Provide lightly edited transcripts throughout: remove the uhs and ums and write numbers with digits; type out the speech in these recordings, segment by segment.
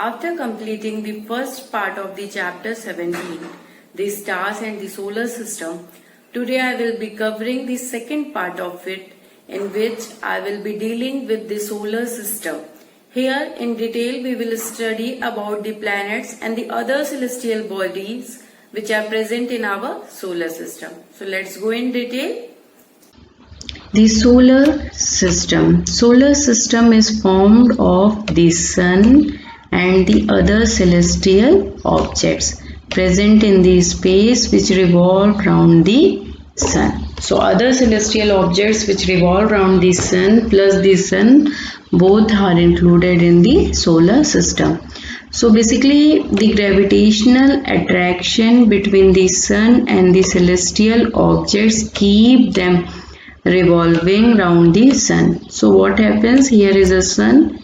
After completing the first part of the chapter 17, the stars and the solar system, today I will be covering the second part of it, in which I will be dealing with the solar system. Here in detail we will study about the planets and the other celestial bodies which are present in our solar system. So let's go in detail. The solar system. Solar system is formed of the sun and the other celestial objects present in the space which revolve around the sun. So other celestial objects which revolve around the sun plus the sun both are included in the solar system. So basically the gravitational attraction between the sun and the celestial objects keep them revolving round the sun. So what happens, here is a sun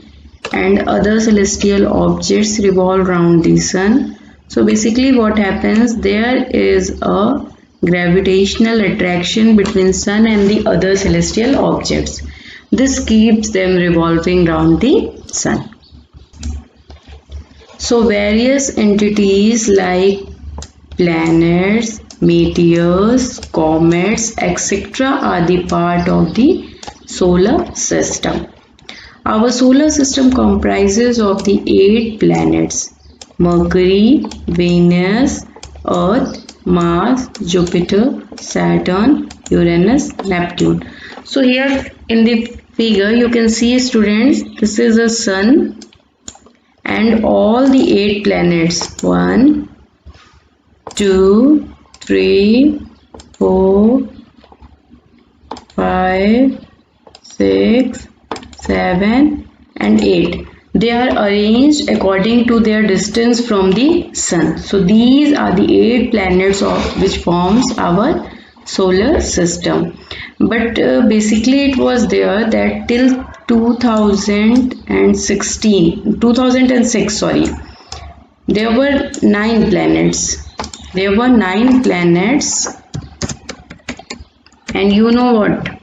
and other celestial objects revolve around the sun. So basically what happens, there is a gravitational attraction between sun and the other celestial objects. This keeps them revolving round the sun. So various entities like planets, meteors, comets, etc. are the part of the solar system. Our solar system comprises of the 8 planets: Mercury, Venus, Earth, Mars, Jupiter, Saturn, Uranus, Neptune. So here in the figure you can see, students, this is a sun and all the 8 planets: 1, 2, 3, 4, 5, 6, 7 and 8. They are arranged according to their distance from the sun. So these are the 8 planets which forms our solar system. But basically it was there that till 2006 there were 9 planets. There were 9 planets, and you know what?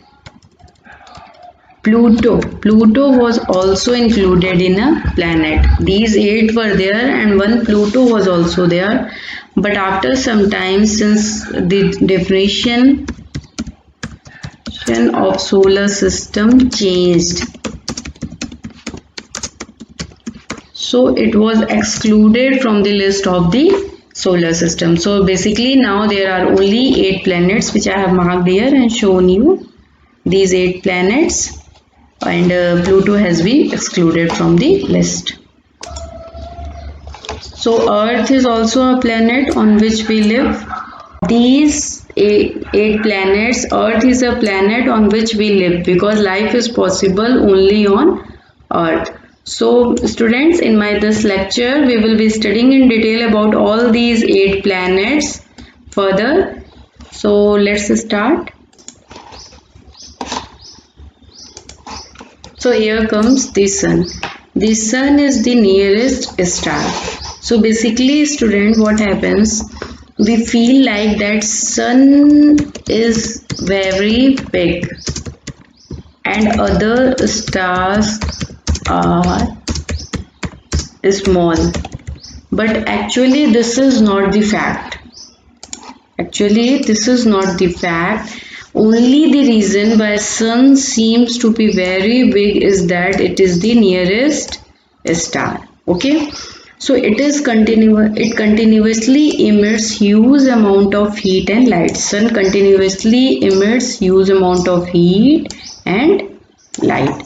Pluto was also included in a planet. These 8 were there and one Pluto was also there. But after some time, since the definition of solar system changed, so it was excluded from the list of the solar system. So basically now there are only 8 planets which I have marked here and shown you. These 8 planets, and Pluto has been excluded from the list. So Earth is also a planet on which we live. These 8 planets, Earth is a planet on which we live because life is possible only on Earth. So students, in this lecture we will be studying in detail about all these 8 planets further. So let's start. So here comes the sun. The sun is the nearest star. So basically, student, what happens? We feel like that sun is very big and other stars are small. But actually this is not the fact. Only the reason why sun seems to be very big is that it is the nearest star. Okay, so it continuously emits huge amount of heat and light. Sun continuously emits huge amount of heat and light.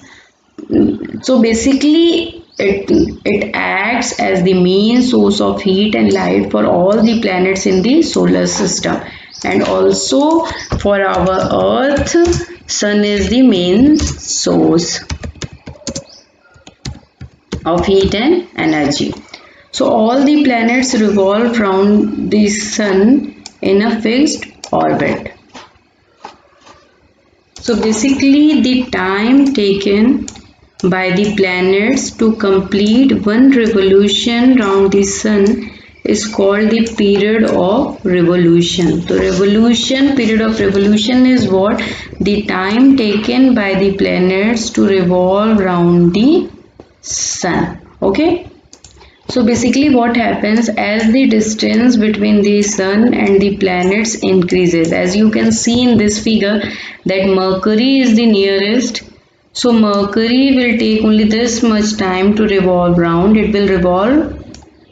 So basically it acts as the main source of heat and light for all the planets in the solar system. And also for our Earth, sun is the main source of heat and energy. So all the planets revolve around the sun in a fixed orbit. So basically the time taken by the planets to complete one revolution around the sun is called the period of revolution. So period of revolution is what? The time taken by the planets to revolve around the sun. Okay. So basically what happens as the distance between the sun and the planets increases, as you can see in this figure that Mercury is the nearest. So Mercury will take only this much time to revolve round. It will revolve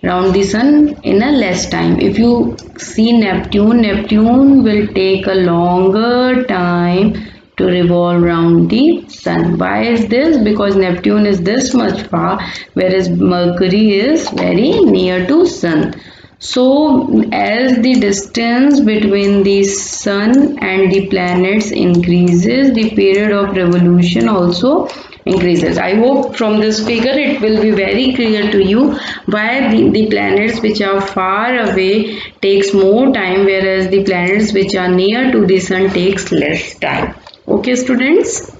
round the sun in a less time. If you see Neptune, Neptune will take a longer time to revolve round the sun. Why is this? Because Neptune is this much far, whereas Mercury is very near to sun. So as the distance between the sun and the planets increases, the period of revolution also increases. I hope from this figure it will be very clear to you why the planets which are far away takes more time, whereas the planets which are near to the sun takes less time. Okay students?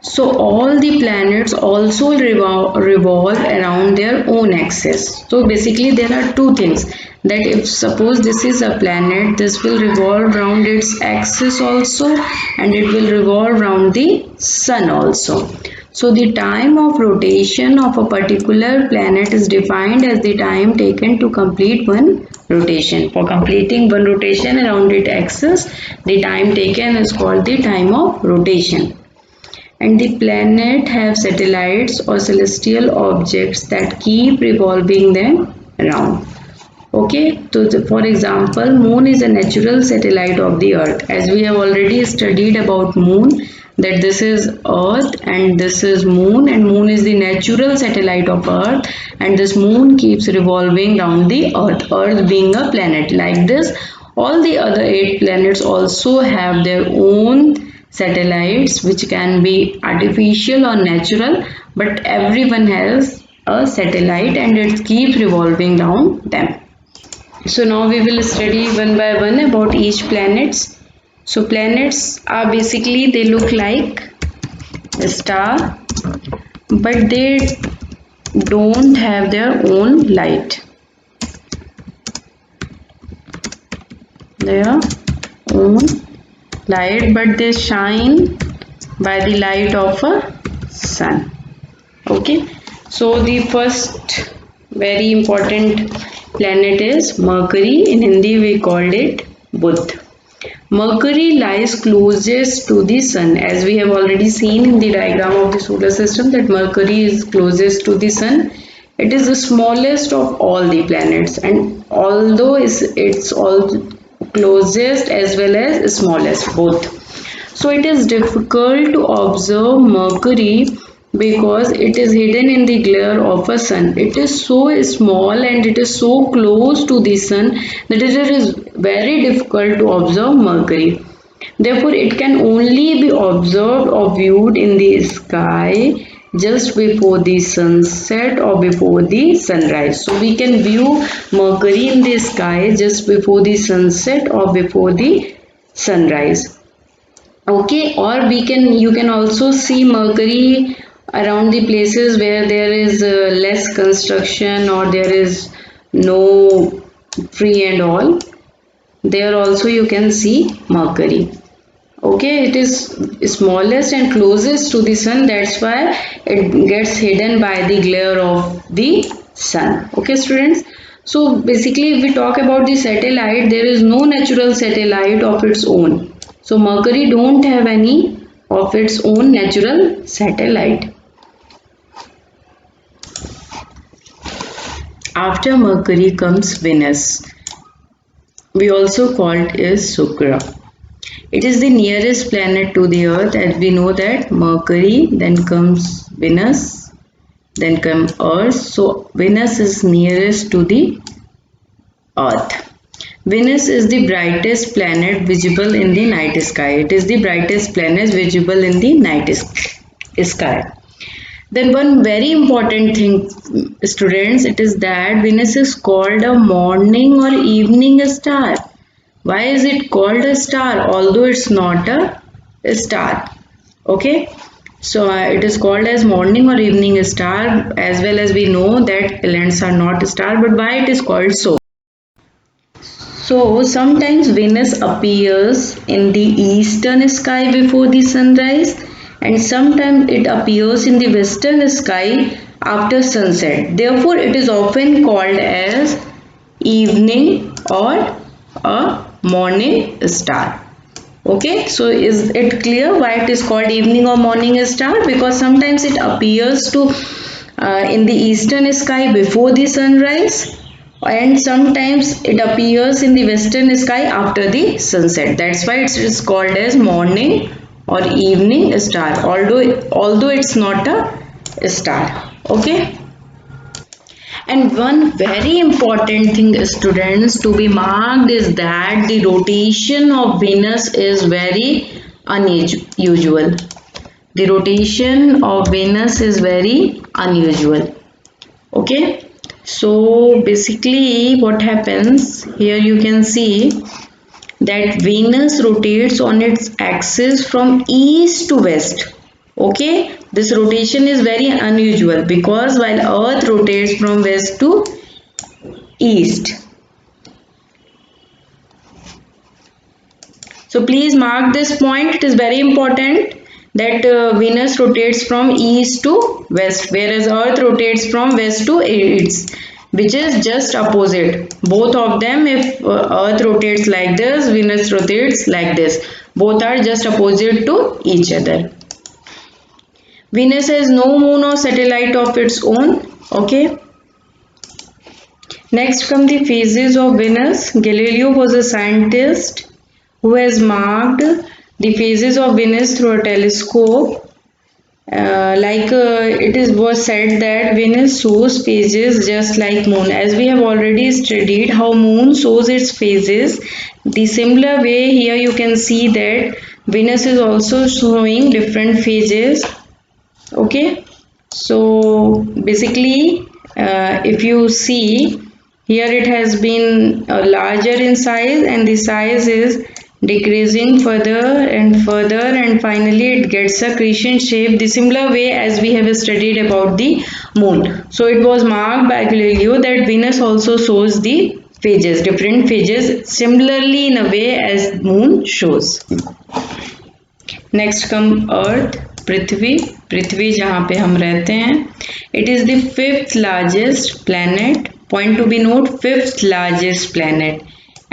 So all the planets also revolve around their own axis. So basically there are two things, that if suppose this is a planet, this will revolve around its axis also, and it will revolve around the sun also. So the time of rotation of a particular planet is defined as the time taken to complete one rotation. For completing one rotation around its axis, the time taken is called the time of rotation. And the planet have satellites or celestial objects that keep revolving them around. Okay, so for example, moon is a natural satellite of the earth. As we have already studied about moon, that this is earth and this is moon, and moon is the natural satellite of earth, and this moon keeps revolving around the earth being a planet. Like this, all the other 8 planets also have their own satellites, which can be artificial or natural, but everyone has a satellite and it keeps revolving around them. So now we will study one by one about each planets. So planets are basically, they look like a star, but they don't have their own light. Their own light, but they shine by the light of a sun. Okay, so the first very important planet is Mercury. In Hindi we called it Budh. Mercury lies closest to the sun, as we have already seen in the diagram of the solar system that Mercury is closest to the sun. It is the smallest of all the planets, and although it's all closest as well as smallest both. So it is difficult to observe Mercury because it is hidden in the glare of a sun. It is so small and it is so close to the sun that it is very difficult to observe Mercury. Therefore, it can only be observed or viewed in the sky just before the sunset or before the sunrise. So we can view Mercury in the sky just before the sunset or before the sunrise. Okay, or you can also see Mercury around the places where there is less construction or there is no tree and all. There also you can see Mercury. Okay, it is smallest and closest to the sun, that's why it gets hidden by the glare of the sun. Okay students, so basically if we talk about the satellite, there is no natural satellite of its own. So Mercury don't have any of its own natural satellite. After Mercury comes Venus. We also call it is Shukra. It is the nearest planet to the earth, as we know that Mercury, then comes Venus, then comes Earth. So Venus is nearest to the earth. Venus is the brightest planet visible in the night sky. It is the brightest planet visible in the night sky. Then one very important thing, students, it is that Venus is called a morning or evening star. Why is it called a star although it's not a star? Okay, so it is called as morning or evening star, as well as we know that planets are not a star, but why it is called so? So sometimes Venus appears in the eastern sky before the sunrise, and sometimes it appears in the western sky after sunset. Therefore, it is often called as evening or a morning star. Okay, so is it clear why it is called evening or morning star? Because sometimes it appears to in the eastern sky before the sunrise, and sometimes it appears in the western sky after the sunset. That's why it is called as morning or evening star, although it's not a star. Okay. And one very important thing, students, to be marked is that the rotation of Venus is very unusual. The rotation of Venus is very unusual. Okay. So basically what happens here, you can see that Venus rotates on its axis from east to west. Okay, this rotation is very unusual because while Earth rotates from west to east. So please mark this point, it is very important that Venus rotates from east to west, whereas Earth rotates from west to east, which is just opposite. Both of them, if Earth rotates like this, Venus rotates like this. Both are just opposite to each other. Venus has no moon or satellite of its own. Okay. Next come the phases of Venus. Galileo was a scientist who has marked the phases of Venus through a telescope. It was said that Venus shows phases just like moon. As we have already studied how moon shows its phases, the similar way here you can see that Venus is also showing different phases. Okay, so basically if you see here, it has been larger in size and the size is decreasing further and finally it gets a crescent shape, the similar way as we have studied about the moon. So it was marked by Galileo that Venus also shows the phases, different phases, similarly in a way as moon shows. Next come Earth, पृथ्वी जहाँ पे हम रहते हैं. It is the fifth largest planet. Point to be note, fifth largest planet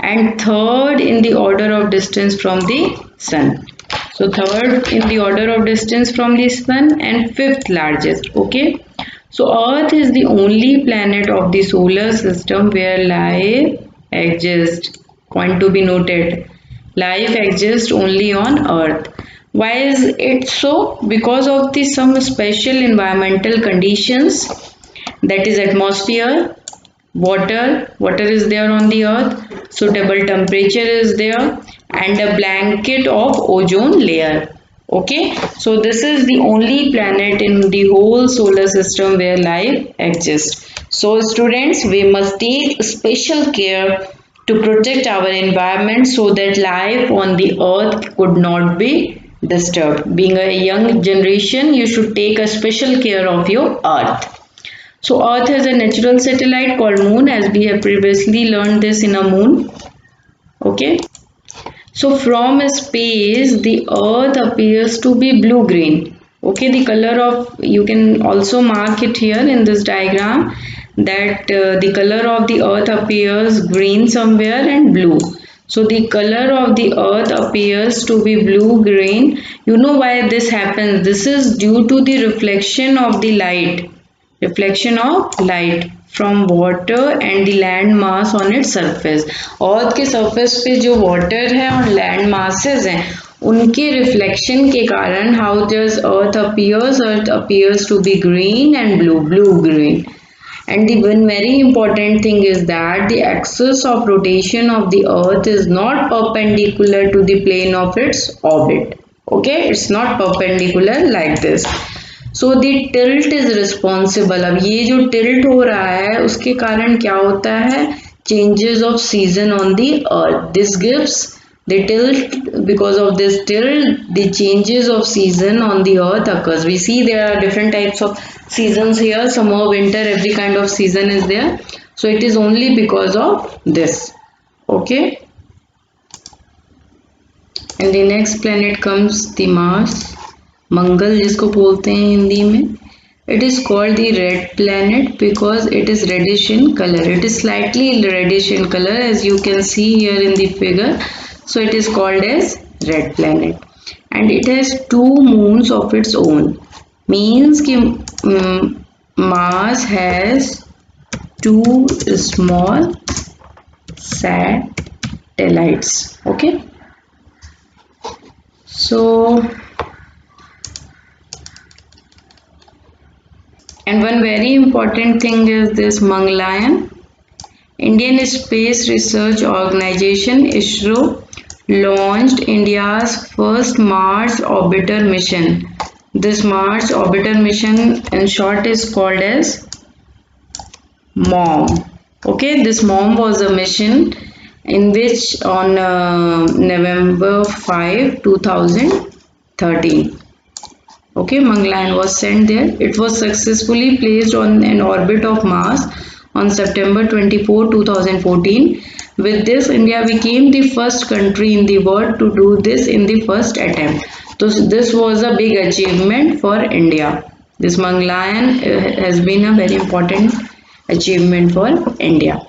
and third in the order of distance from the sun. So third in the order of distance from the sun and fifth largest. Okay. So Earth is the only planet of the solar system where life exists. Point to be noted. Life exists only on Earth. Why is it so? Because of the some special environmental conditions, that is atmosphere, water is there on the earth, suitable temperature is there, and a blanket of ozone layer. Okay, so this is the only planet in the whole solar system where life exists. So students, we must take special care to protect our environment so that life on the earth could not be disturbed. Being a young generation, you should take a special care of your earth. So Earth has a natural satellite called Moon, as we have previously learned this in a moon. Okay. So from space, the Earth appears to be blue-green. Okay, the color of, you can also mark it here in this diagram, that the color of the Earth appears green somewhere and blue. So the color of the earth appears to be blue-green. You know why this happens? This is due to the reflection of the light. Reflection of light from water and the land mass on its surface. अर्थ के surface पे जो water है और land masses हैं, उनके reflection के कारण how does earth appears? Earth appears to be green and blue-green. And the one very important thing is that the axis of rotation of the earth is not perpendicular to the plane of its orbit. Okay, it's not perpendicular like this. So the tilt is responsible. अब ये जो tilt हो रहा है उसके कारण क्या होता है? Changes of season on the earth. This gives the tilt. Because of this tilt, the changes of season on the earth occurs. We see there are different types of seasons here, summer, winter, every kind of season is there. So it is only because of this. Okay. And the next planet comes the Mars, मंगल जिसको बोलते हैं हिंदी में. It is called the red planet because it is reddish in color. It is slightly reddish in color as you can see here in the figure. So it is called as red planet. And it has two moons of its own. Means कि Mars has two small satellites. Okay. So, and one very important thing is this Mangalyaan. Indian Space Research Organization ISRO launched India's first Mars orbiter mission. This Mars orbiter mission in short is called as MOM. Okay, this MOM was a mission in which on November 5, 2013. Okay, Mangalyaan was sent there. It was successfully placed on an orbit of Mars on September 24, 2014. With this, India became the first country in the world to do this in the first attempt. So this was a big achievement for India. This Mangalyaan has been a very important achievement for India.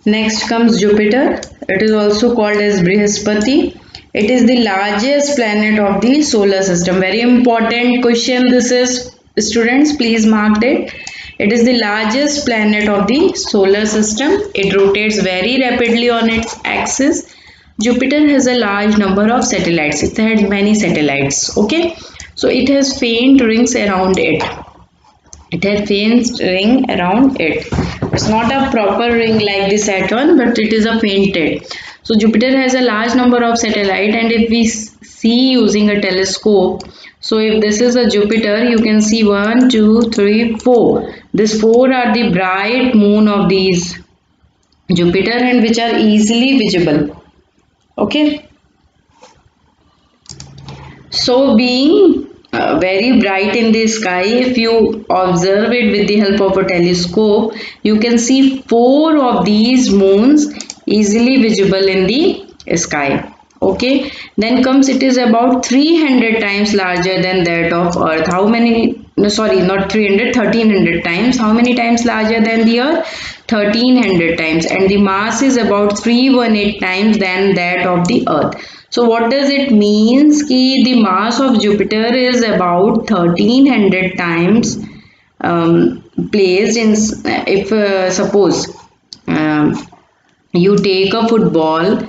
Next comes Jupiter. It is also called as Brihaspati. It is the largest planet of the solar system. Very important question this is, students, please mark it. It is the largest planet of the solar system. It rotates very rapidly on its axis. Jupiter has a large number of satellites. It has many satellites. Okay. So it has faint rings around it. It has faint ring around it. It's not a proper ring like the Saturn, but it is a fainted. So Jupiter has a large number of satellites, and if we see using a telescope, so if this is a Jupiter, you can see 1, 2, 3, 4. These 4 are the bright moon of these Jupiter and which are easily visible. Okay. So being very bright in the sky, if you observe it with the help of a telescope, you can see 4 of these moons easily visible in the sky. Okay, then comes it is about 300 times larger than that of Earth. How many? No, sorry, not 300, 1300 times. How many times larger than the Earth? 1300 times, and the mass is about 318 times than that of the Earth. So what does it means? Ki the mass of Jupiter is about 1300 times placed in, if suppose you take a football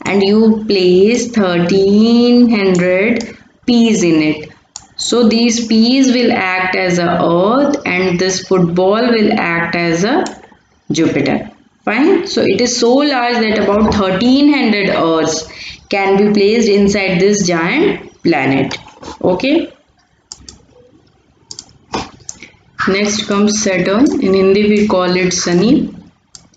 and you place 1300 peas in it. So these peas will act as a earth and this football will act as a Jupiter. Fine. So it is so large that about 1300 earths can be placed inside this giant planet. Okay. Next comes Saturn. In Hindi we call it Sunny.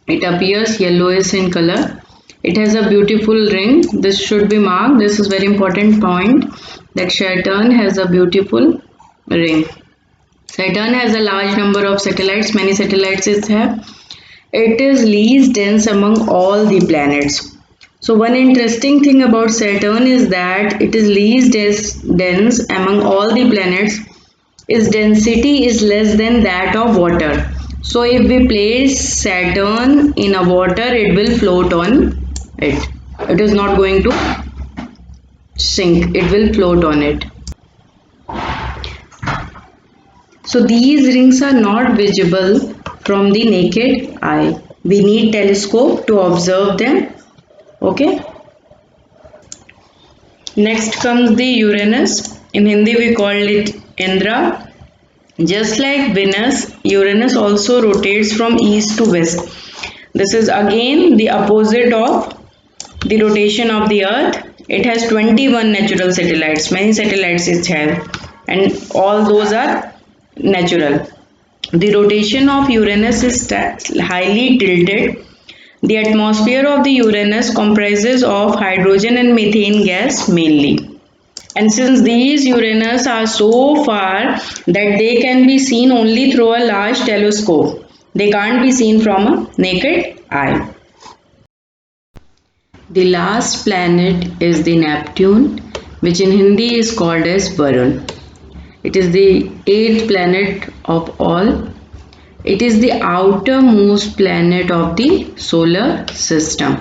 It appears yellowish in color. It has a beautiful ring. This should be marked. This is very important point that Saturn has a beautiful ring. Saturn has a large number of satellites. Many satellites it have. It is least dense among all the planets. So one interesting thing about Saturn is that it is least dense among all the planets. Its density is less than that of water. So if we place Saturn in a water, it will float on it. It is not going to sink. It will float on it. So these rings are not visible from the naked eye. We need telescope to observe them. Okay. Next comes the Uranus. In Hindi we call it Indra. Just like Venus, Uranus also rotates from east to west. This is again the opposite of the rotation of the Earth. It has 21 natural satellites. Many satellites it has, and all those are natural. The rotation of Uranus is highly tilted. The atmosphere of the Uranus comprises of hydrogen and methane gas mainly. And since these Uranus are so far that they can be seen only through a large telescope, they can't be seen from a naked eye. The last planet is the Neptune, which in Hindi is called as Varun. It is the eighth planet of all. It is the outermost planet of the solar system.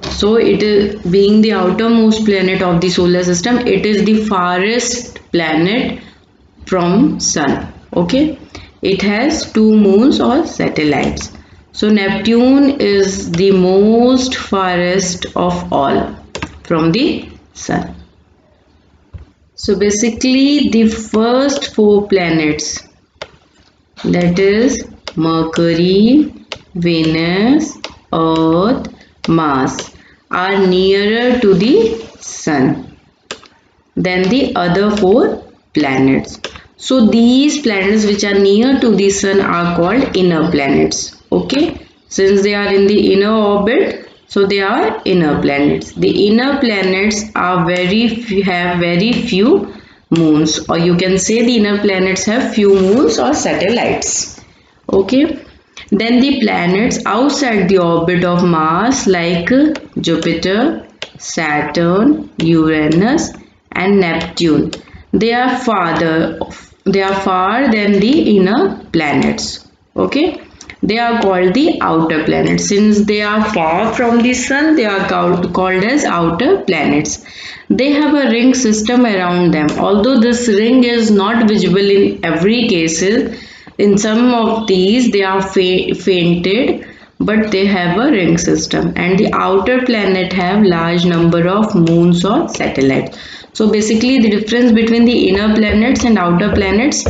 So it is being the outermost planet of the solar system, it is the farthest planet from sun. Okay, it has 2 moons or satellites. So Neptune is the most farthest of all from the sun. So basically the first 4 planets, that is Mercury, Venus, Earth, Mars, are nearer to the sun than the other 4 planets. So these planets which are near to the sun are called inner planets. Okay, since they are in the inner orbit, so they are inner planets. The inner planets are have very few moons, or you can say the inner planets have few moons or satellites. Okay, then the planets outside the orbit of Mars like Jupiter, Saturn, Uranus and Neptune, they are far than the inner planets. Okay, they are called the outer planets. Since they are far from the sun, they are called as outer planets. They have a ring system around them. Although this ring is not visible in every case, in some of these they are fainted, but they have a ring system, and the outer planet have large number of moons or satellites. So basically the difference between the inner planets and outer planets,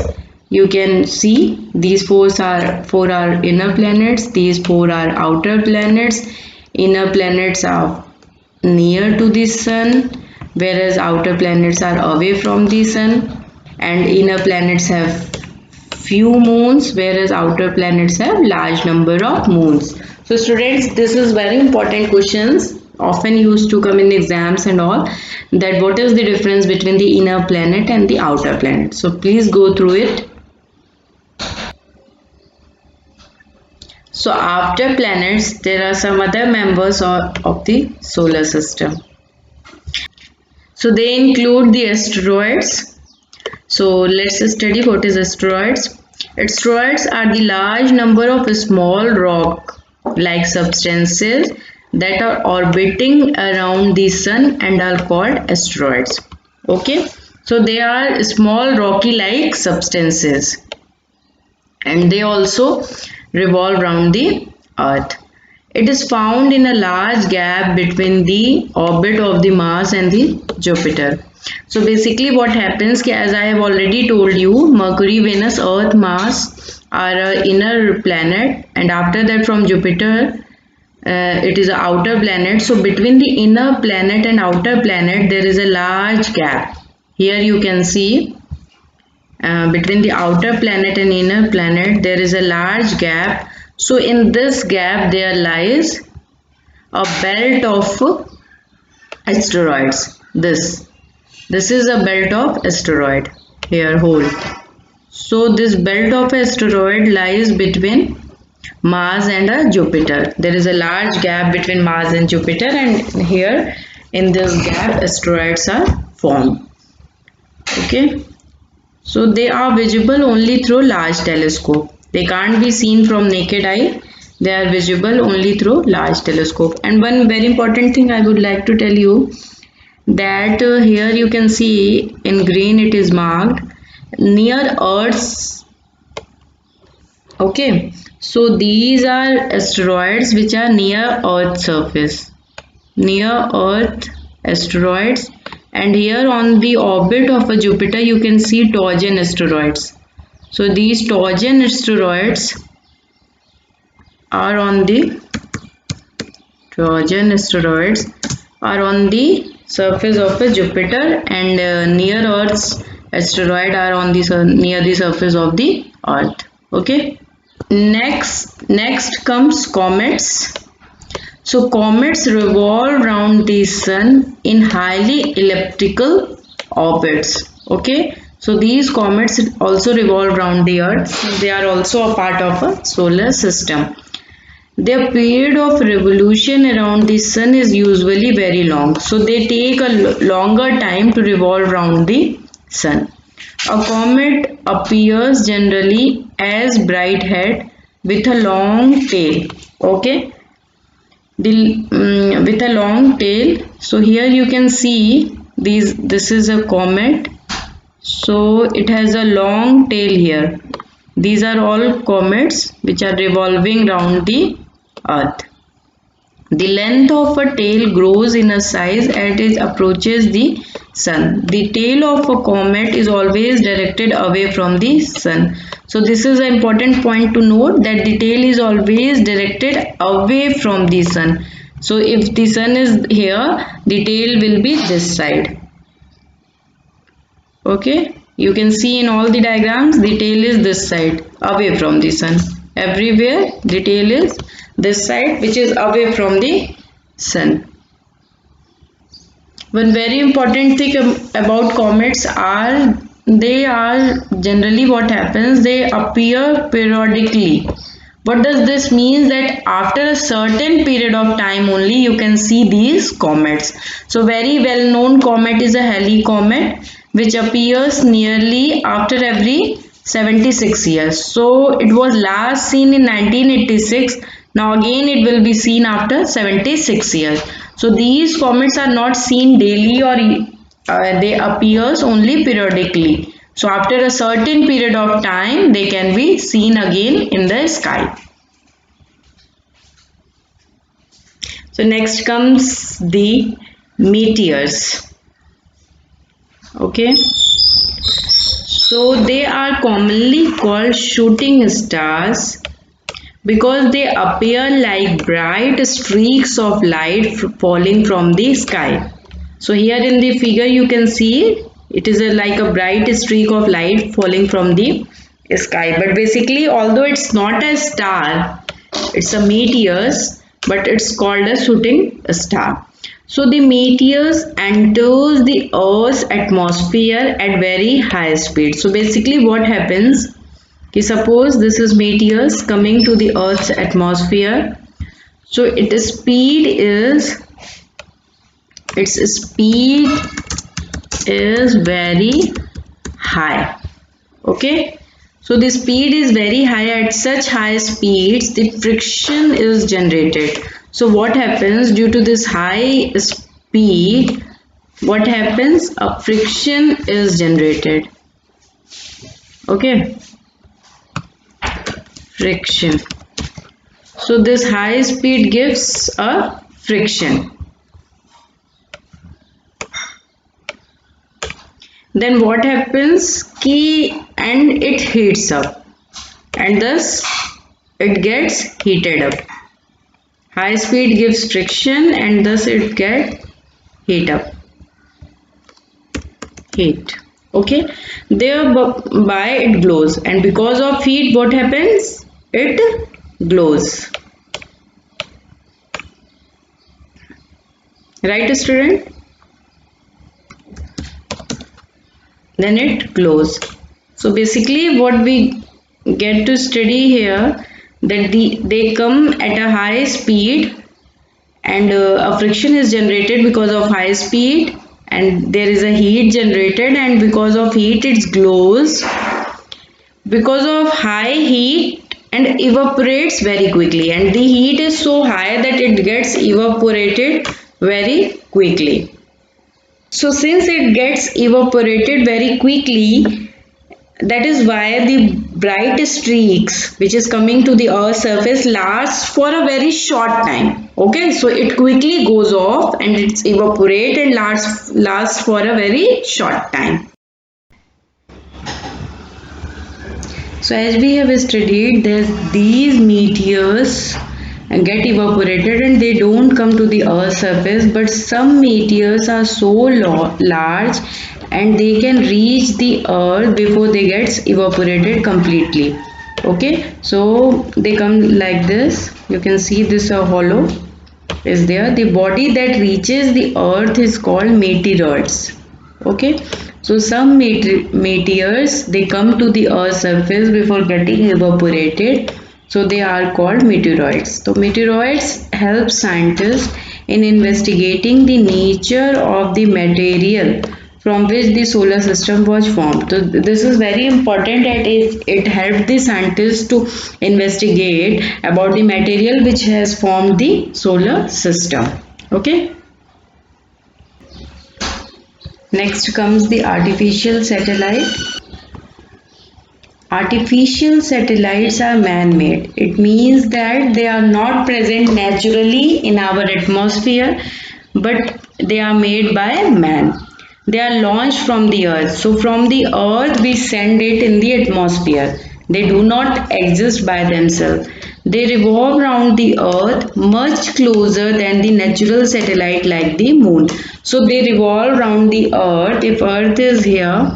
you can see these four are inner planets, these 4 are outer planets. Inner planets are near to the sun, whereas outer planets are away from the sun, and inner planets have few moons, whereas outer planets have large number of moons. So students, this is very important questions often used to come in exams and all, that what is the difference between the inner planet and the outer planet. So please go through it. So after planets, there are some other members of the solar system. So they include the asteroids. So let's study what is asteroids. Asteroids are the large number of small rock-like substances that are orbiting around the sun and are called asteroids. Okay, so they are small rocky-like substances, and they also revolve around the earth. It is found in a large gap between the orbit of the Mars and the Jupiter. So basically what happens, as I have already told you, Mercury, Venus, Earth, Mars are an inner planet, and after that from Jupiter it is an outer planet. So between the inner planet and outer planet there is a large gap. Here you can see between the outer planet and inner planet there is a large gap. So in this gap there lies a belt of asteroids. This is a belt of asteroid here whole. So this belt of asteroid lies between Mars and Jupiter. There is a large gap between Mars and Jupiter, and here in this gap asteroids are formed. Okay, so they are visible only through large telescope. They can't be seen from naked eye. They are visible only through large telescope. And one very important thing I would like to tell you, that here you can see in green it is marked near Earth's. Okay, so these are asteroids which are near Earth's surface, near Earth asteroids. And here on the orbit of a Jupiter you can see Trojan asteroids. So these Trojan asteroids are on the surface of a Jupiter, and near Earth's asteroid are on the near the surface of the Earth. Okay. Next comes comets. So comets revolve around the sun in highly elliptical orbits. Okay. So these comets also revolve around the earth. They are also a part of a solar system. Their period of revolution around the sun is usually very long. So they take a longer time to revolve around the sun. A comet appears generally as bright head with a long tail. Okay, with a long tail. So here you can see these. This is a comet. So it has a long tail here. These are all comets which are revolving round the earth. The length of a tail grows in a size as it approaches the sun. The tail of a comet is always directed away from the sun. So this is an important point to note, that the tail is always directed away from the sun. So if the sun is here, the tail will be this side. Okay, you can see in all the diagrams the tail is this side, away from the sun. Everywhere the tail is this side, which is away from the sun. One very important thing about comets are, they are generally, what happens, they appear periodically. What does this mean? That after a certain period of time only you can see these comets. So very well known comet is a Halley comet, which appears nearly after every 76 years. So it was last seen in 1986. Now again it will be seen after 76 years. So these comets are not seen daily, or they appears only periodically. So after a certain period of time they can be seen again in the sky. So next comes the meteors. Okay. So they are commonly called shooting stars because they appear like bright streaks of light falling from the sky. So here in the figure you can see it is like a bright streak of light falling from the sky. But basically, although it's not a star, it's a meteors, but it's called a shooting star. So the meteors enters the Earth's atmosphere at very high speed. So basically what happens, suppose this is meteors coming to the Earth's atmosphere. So its speed is very high. Okay, so the speed is very high. At such high speeds the friction is generated. So what happens, due to this high speed, what happens, a friction is generated. Okay, friction. So this high speed gives a friction. Then what happens, and it heats up, and thus it gets heated up. High speed gives friction and thus it gets heat. Okay, thereby it glows, and because of heat what happens, it glows. Right, student? Then it glows. So basically what we get to study here, that they come at a high speed and a friction is generated because of high speed, and there is a heat generated, and because of heat it glows because of high heat and evaporates very quickly, and the heat is so high that it gets evaporated very quickly. So since it gets evaporated very quickly, that is why the bright streaks which is coming to the Earth's surface lasts for a very short time. Okay, so it quickly goes off and it's evaporate and lasts for a very short time. So as we have studied, these meteors get evaporated and they don't come to the Earth's surface, but some meteors are so large and they can reach the Earth before they get evaporated completely. Okay, so they come like this. You can see this hollow is there. The body that reaches the Earth is called meteoroids. Okay, so some meteors, they come to the Earth's surface before getting evaporated. So they are called meteoroids. So meteoroids help scientists in investigating the nature of the material from which the solar system was formed. So this is very important that it helped the scientists to investigate about the material which has formed the solar system. Okay. Next comes the artificial satellite. Artificial satellites are man-made. It means that they are not present naturally in our atmosphere, but they are made by man. They are launched from the earth. So from the earth we send it in the atmosphere. They do not exist by themselves. They revolve around the earth much closer than the natural satellite like the moon. So they revolve around the earth. If earth is here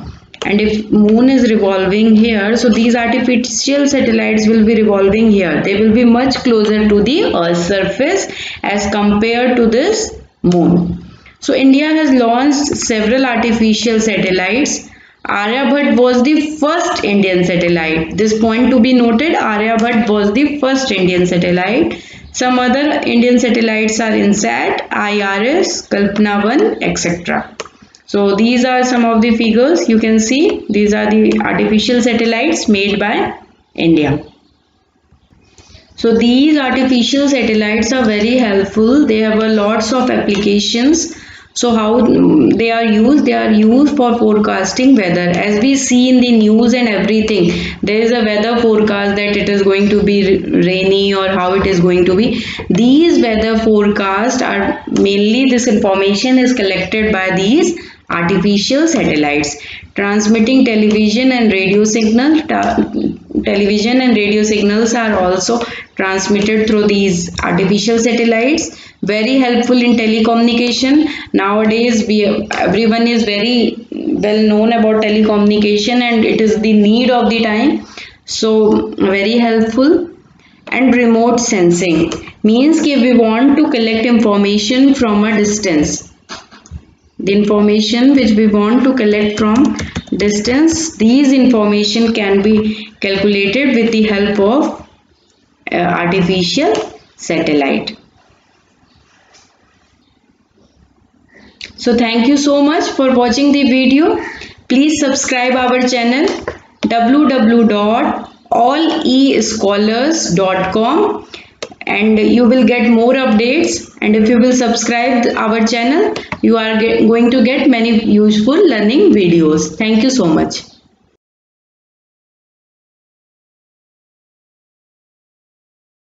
and if moon is revolving here, so these artificial satellites will be revolving here. They will be much closer to the earth's surface as compared to this moon. So India has launched several artificial satellites. Aryabhat was the first Indian satellite. This point to be noted, Aryabhat was the first Indian satellite. Some other Indian satellites are INSAT, IRS, Kalpana 1, etc. So these are some of the figures you can see. These are the artificial satellites made by India. So these artificial satellites are very helpful. They have a lots of applications. So how they are used? They are used for forecasting weather. As we see in the news and everything, there is a weather forecast that it is going to be rainy or how it is going to be. These weather forecasts are mainly, this information is collected by these artificial satellites transmitting television and radio signal. Television and radio signals are also transmitted through these artificial satellites. Very helpful in telecommunication. Nowadays everyone is very well known about telecommunication and it is the need of the time. So very helpful. And remote sensing means that we want to collect information from a distance. The information which we want to collect from distance, these information can be calculated with the help of artificial satellite. So thank you so much for watching the video. Please subscribe our channel www.allescholars.com and you will get more updates, and if you will subscribe our channel you are going to get many useful learning videos. Thank you so much.